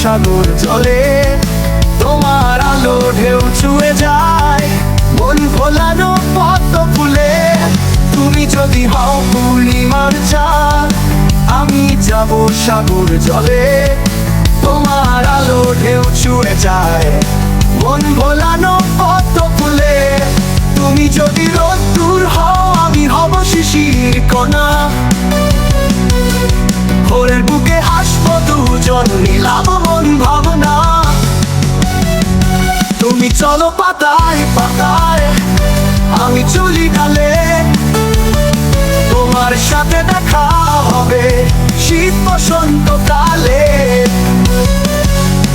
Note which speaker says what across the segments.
Speaker 1: সাগর জলে, তোমার আলো ঢেউ ছুঁয়ে যায় মন ভোলানো পদ্ম ফুলে। তুমি যদি হও পূর্ণিমার চাঁদ, আমি যাব সাগর জলে, তোমার আলো ঢেউ ছুঁয়ে যায় মন ভোলানো পদ্ম ফুলে। তুমি যদি রোদ্দুর হও, আমি হব শিশির কণা, ভোরের বুকে হাসবো দুজন, মিলাবো মন ভাবনা। তুমি চলো পাতায় পাতায়, আমি চলি ডালে, তোমার সাথে দেখা হবে শীত বসন্ত কালে।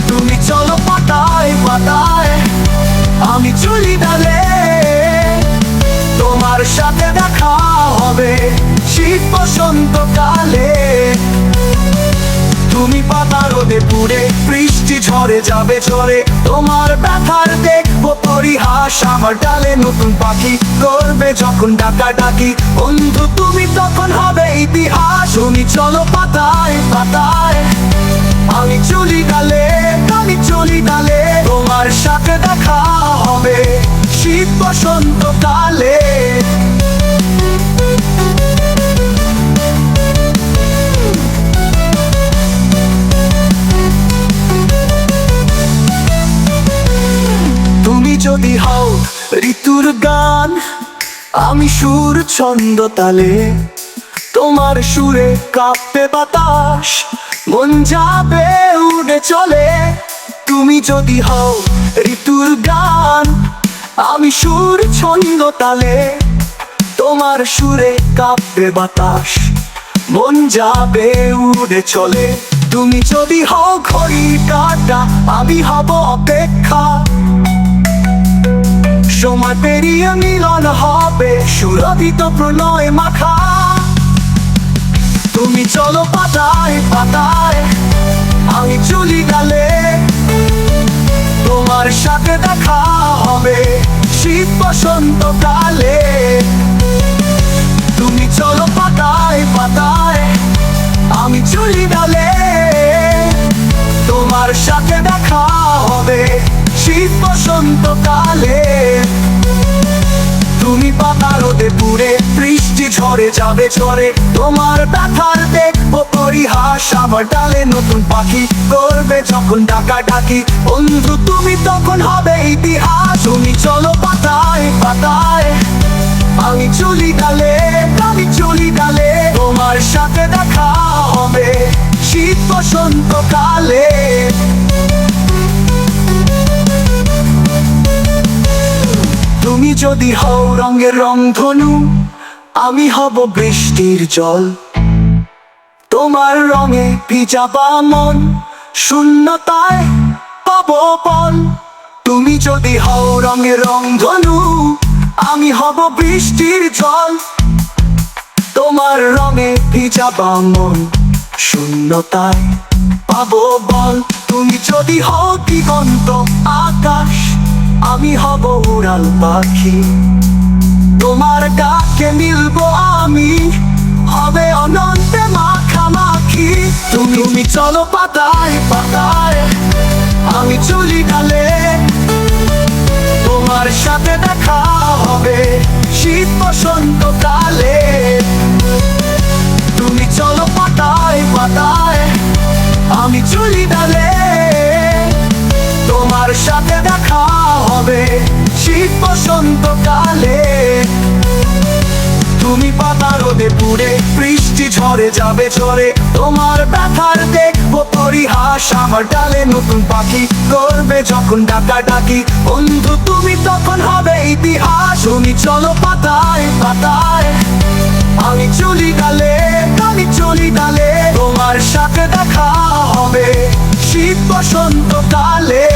Speaker 1: তুমি চলো পাতায় পাতায়, আমি চলি ডালে, তোমার সাথে দেখা হবে শীত বসন্ত কালে। তুমি পাতা রোদে পুড়ে, বৃষ্টি ঝরে যাবে ঝরে, তোমার ব্যথার দেখবো পরিহাস। আমার ডালে নতুন পাখি করবে যখন ডাকাডাকি, বন্ধু তুমি তখন হবে ইতিহাস। তুমি চলো পাতায় পাতায়, আমি চলি ডালে, আমি চলি ডালে, তোমার সাথে দেখা হবে শীত বসন্ত কালে। তুমি যদি হও ঋতুর গান, আমি সুর ছন্দ তালে, তোমার সুরে কাঁপবে বাতাস, মন যাবে উড়ে চলে। তুমি যদি হও ঋতুর গান, আমি সুর ছন্দ তালে, তোমার সুরে কাঁপবে বাতাস, মন যাবে উড়ে চলে। তুমি যদি হও ঘড়ির কাঁটা, আমি হব অপেক্ষা, সময় পেরিয়ে মিলন হবে সুরভিত প্রণয় মাখা। তুমি চলো পাতায় পাতায়, আমি চলি ডালে, তোমার সাথে দেখা হবে শীত বসন্ত কালে। তুমি চলো পাতায় পাতায়, আমি চলি ডালে, তোমার সাথে দেখা হবে শীত বসন্ত কালে। তুমি পাতা রোদে পুড়ে, বৃষ্টি ঝরে যাবে ঝরে, তোমার ব্যথার দেখবো পরিহাস। আমার ডালে নতুন পাখি করবে যখন ডাকাডাকি, বন্ধু তুমি তখন হবে ইতিহাস। তুমি চলো পাতায় পাতায়, আমি চলি ডালে, আমি চলি ডালে, তোমার সাথে দেখা হবে শীত বসন্ত কালে। তুমি যদি হও রঙের রংধনু, আমি হব বৃষ্টির জল, তোমার রঙে ভিজাবা মন, শূন্যতায় পাবো বল। তুমি যদি হও রঙের রংধনু, আমি হব বৃষ্টির জল, তোমার রঙে ভিজাবা মন, শূন্যতায় পাবো বল। তুমি যদি হও দিগন্ত আকাশ, আমি হব উড়াল পাখি, তোমার ডাকে মিলবো আমি, হবে অনন্তে মাখামাখি। তুমি চলো পাতায় পাতায়, আমি চলি ডালে, তোমার সাথে দেখা হবে শীত বসন্ত কালে। তুমি চলো পাতায় পাতায়, আমি চলি ডালে, তোমার সাথে দেখা হবে শীত বসন্ত কালে। তুমি পাতা রোদে পুড়ে, বৃষ্টি ঝরে যাবে ঝরে, তোমার ব্যথার দেখবো পরিহাস। আমার ডালে নতুন পাখি করবে যখন ডাকাডাকি, বন্ধু তুমি তখন হবে ইতিহাস। তুমি চলো পাতায় পাতায়, আমি চলি ডালে, আমি চলি ডালে, তোমার সাথে দেখা হবে শীত বসন্ত কালে।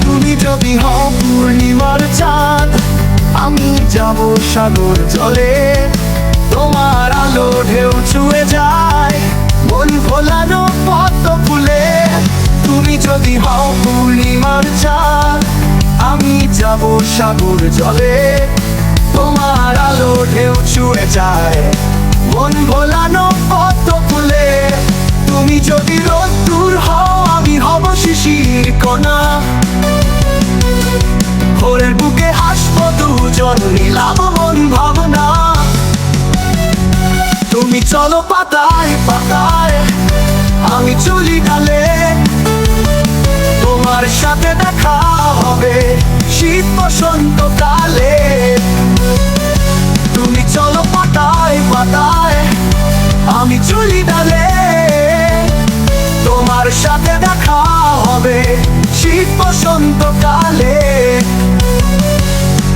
Speaker 1: তুমি যদি হও পূর্ণিমার চাঁদ, আমি যাব সাগর জলে, তোমার আলো ঢেউ ছুঁয়ে যায় মন ভোলানো পদ্ম ফুলে। তুমি যদি হও পূর্ণিমার চাঁদ, আমি যাব যাব সাগর জলে, তোমার আলো ঢেউ ছুঁয়ে যায় মন ভোলানো পদ্ম ফুলে। তুমি যদি রোদ্দুর হও আমি হব শিশির কণা, ভোরের বুকে হাসবো দুজন নিলাম মন ভাবনা। তুমি চলো পাতায় পাতায় আমি চলি ডালে, তোমার সাথে দেখা হবে শীত বসন্ত কালে। তুমি চলো পাতায় পাতায় আমি চলি ডালে, তোমার সাথে দেখা হবে শীত বসন্ত কালে।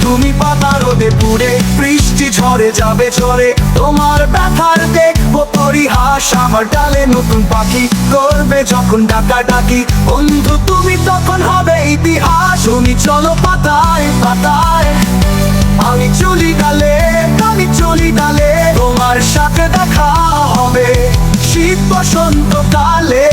Speaker 1: তুমি পাতা রোদে পুড়ে বৃষ্টি ঝরে যাবে ঝরে, তোমার ব্যথার দেখবো পরিহাস আমার ডালে নতুন পাখি করবে যখন ডাকা ডাকি। বন্ধু তুমি তখন হবে ইতিহাস। তুমি চলো পাতায় পাতায় আমি চলি ডালে, আমি চলি ডালে, তোমার সাথে দেখা হবে শীত বসন্ত কালে।